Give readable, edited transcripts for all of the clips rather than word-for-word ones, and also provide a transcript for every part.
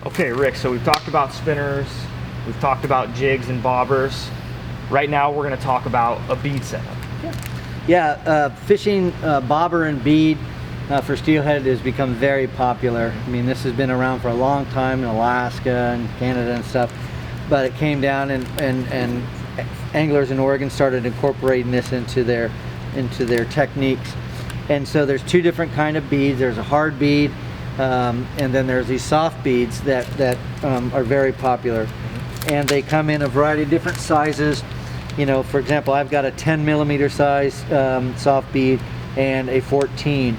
Okay, Rick, so we've talked about spinners, we've talked about jigs and bobbers. Right now we're going to talk about a bead setup. Yeah, fishing bobber and bead for steelhead has become very popular. I mean, this has been around for a long time in Alaska and Canada and stuff, but it came down and anglers in Oregon started incorporating this into their techniques. And so there's two different kind of beads. There's a hard bead, and then there's these soft beads that are very popular. And they come in a variety of different sizes. You know, for example, I've got a 10mm size soft bead and a 14.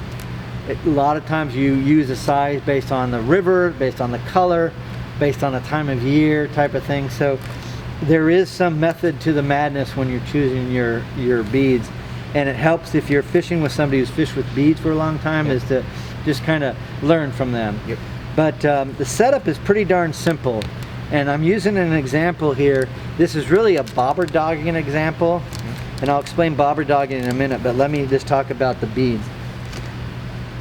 A lot of times you use a size based on the river, based on the color, based on the time of year type of thing. So there is some method to the madness when you're choosing your beads. And it helps if you're fishing with somebody who's fished with beads for a long time, is to just kind of learn from them. But the setup is pretty darn simple. And I'm using an example here. This is really a bobber dogging example. And I'll explain bobber dogging in a minute, but let me just talk about the beads.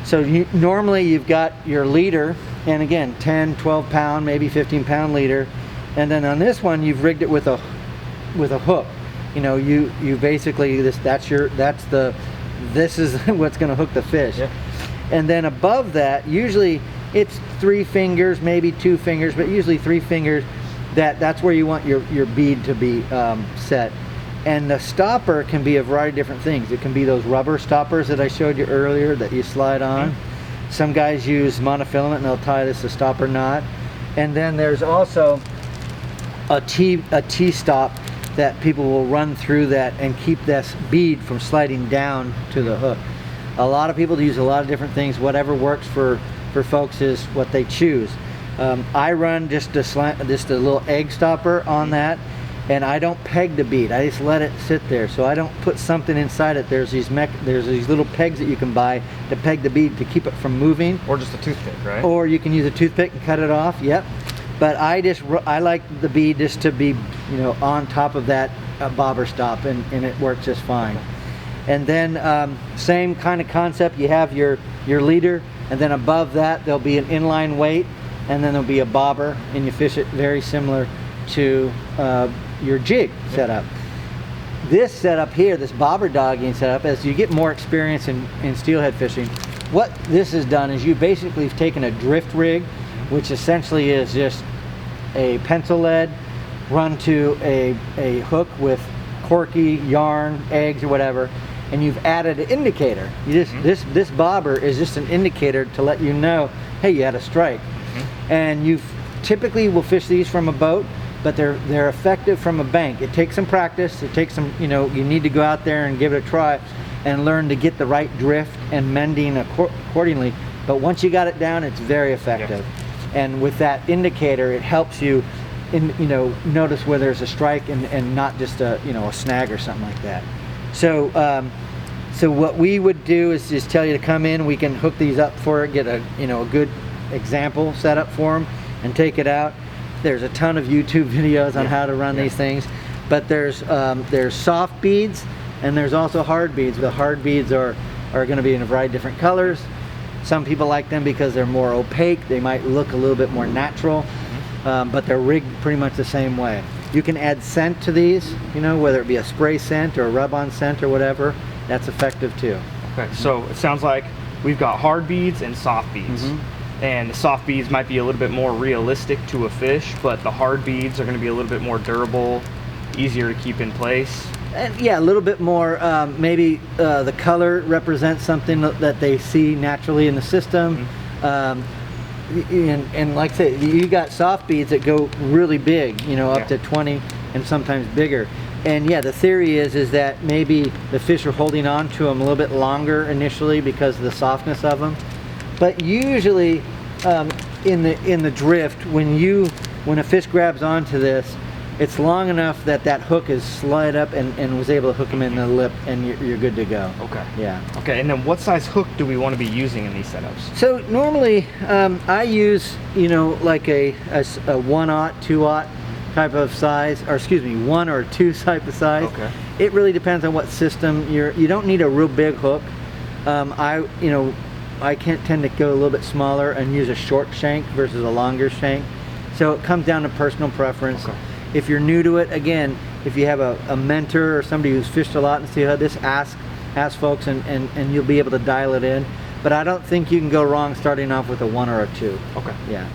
So normally you've got your leader, and again, 10, 12 pound, maybe 15 pound leader. And then on this one, you've rigged it with a hook. You know, you basically, this is what's going to hook the fish. And then above that, usually it's 3 fingers, maybe 2 fingers, but usually 3 fingers. That's where you want your bead to be set. And the stopper can be a variety of different things. It can be those rubber stoppers that I showed you earlier that you slide on. Some guys use monofilament and they'll tie this a stopper knot. And then there's also a T-stop that people will run through that and keep this bead from sliding down to the hook. A lot of people use a lot of different things. Whatever works for folks is what they choose. I run just a little egg stopper on that, and I don't peg the bead. I just let it sit there, so I don't put something inside it. There's these little pegs that you can buy to peg the bead to keep it from moving. Or just a toothpick, right? Or you can use a toothpick and cut it off. Yep. But I like the bead just to be, you know, on top of that bobber stop, and it works just fine. And then same kind of concept. You have your leader, and then above that there'll be an inline weight, and then there'll be a bobber, and you fish it very similar to your jig setup. This setup here, this bobber dogging setup, as you get more experience in steelhead fishing, what this has done is you basically have taken a drift rig, which essentially is just a pencil lead run to a hook with corky, yarn, eggs, or whatever, and you've added an indicator. This bobber is just an indicator to let you know, hey, you had a strike. And you typically will fish these from a boat, but they're effective from a bank. It takes some practice. It takes some, you know, you need to go out there and give it a try and learn to get the right drift and mending accordingly. But once you got it down, it's very effective. And with that indicator, it helps you, notice where there's a strike and not just a snag or something like that. So, so what we would do is just tell you to come in. We can hook these up for it, get a good example set up for them, and take it out. There's a ton of YouTube videos on how to run these things, but there's soft beads and there's also hard beads. The hard beads are going to be in a variety of different colors. Some people like them because they're more opaque. They might look a little bit more natural, but they're rigged pretty much the same way. You can add scent to these, whether it be a spray scent or a rub-on scent or whatever. That's effective too. Okay, so it sounds like we've got hard beads and soft beads. And the soft beads might be a little bit more realistic to a fish, but the hard beads are going to be a little bit more durable, easier to keep in place. And yeah, a little bit more, maybe the color represents something that they see naturally in the system. And like I say, you got soft beads that go really big, up to 20 and sometimes bigger. And yeah, the theory is that maybe the fish are holding on to them a little bit longer initially because of the softness of them. But usually in the drift, when a fish grabs onto this, it's long enough that hook is slid up and was able to hook them in the lip, and you're good to go. Okay. Yeah. Okay, and then what size hook do we want to be using in these setups? So normally I use like a 1/0, 2/0 type of size, or excuse me, 1 or 2 type of size. Okay. It really depends on what system you don't need a real big hook. I can't tend to go a little bit smaller and use a short shank versus a longer shank. So it comes down to personal preference. Okay. If you're new to it, again, if you have a mentor or somebody who's fished a lot and steelhead, just ask folks and you'll be able to dial it in. But I don't think you can go wrong starting off with a 1 or a 2. Okay. Yeah.